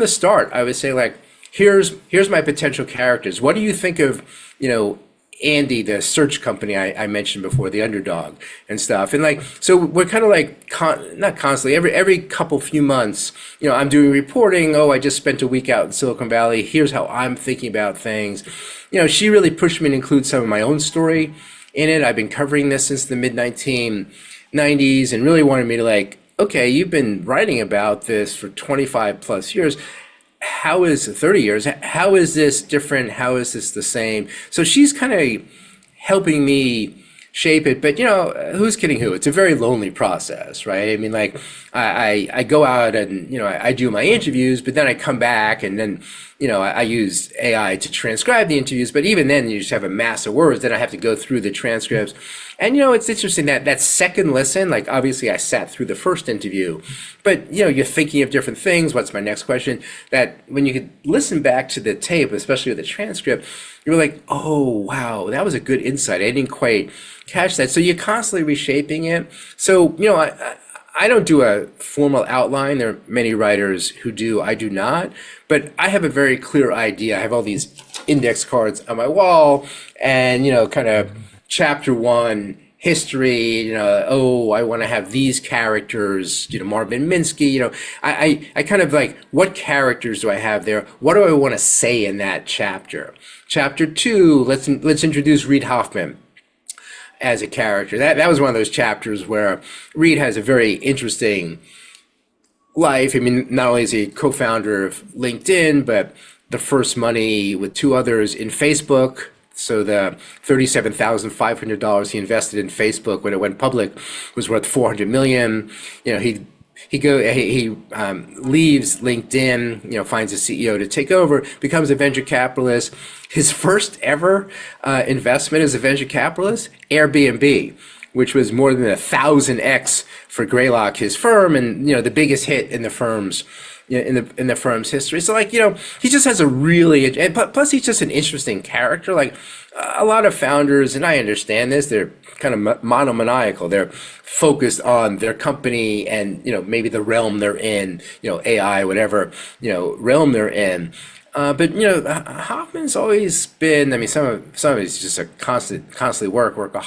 the start, I would say like, here's my potential characters. What do you think of, Andy, the search company I mentioned before, the underdog and stuff. And like, so we're kind of like, not constantly, every couple few months, I'm doing reporting. Oh, I just spent a week out in Silicon Valley. Here's how I'm thinking about things. She really pushed me to include some of my own story in it. I've been covering this since the mid 1990s and really wanted me to like, okay, you've been writing about this for 25 plus years. How is 30 years? How is this different? How is this the same? So she's kind of helping me shape it, but who's kidding who? It's a very lonely process, right? I mean, like I go out and I do my interviews, but then I come back and then I use AI to transcribe the interviews, but even then you just have a mass of words. Then I have to go through the transcripts, and it's interesting that second listen. Like obviously I sat through the first interview, but you're thinking of different things. What's my next question? That when you could listen back to the tape, especially with the transcript, you're like, oh wow, that was a good insight. I didn't quite catch that. So you're constantly reshaping it. So I don't do a formal outline. There are many writers who do. I do not. But I have a very clear idea. I have all these index cards on my wall, and kind of chapter one, history. I want to have these characters. Marvin Minsky. I kind of like, what characters do I have there? What do I want to say in that chapter? Chapter two, let's introduce Reid Hoffman as a character. That was one of those chapters where Reid has a very interesting life. I mean, not only is he co-founder of LinkedIn, but the first money with two others in Facebook. So the $37,500 he invested in Facebook when it went public was worth 400 million. He leaves LinkedIn, finds a CEO to take over, becomes a venture capitalist. His first ever investment as a venture capitalist, Airbnb, which was more than 1,000x for Greylock, his firm, and the biggest hit in the firm's in the firm's history. So like, he just has a really, and plus he's just an interesting character. Like a lot of founders, and I understand this, they're kind of monomaniacal. They're focused on their company and, maybe the realm they're in, AI, whatever, realm they're in. But Hoffman's always been, I mean, some of it's just a constantly workaholic.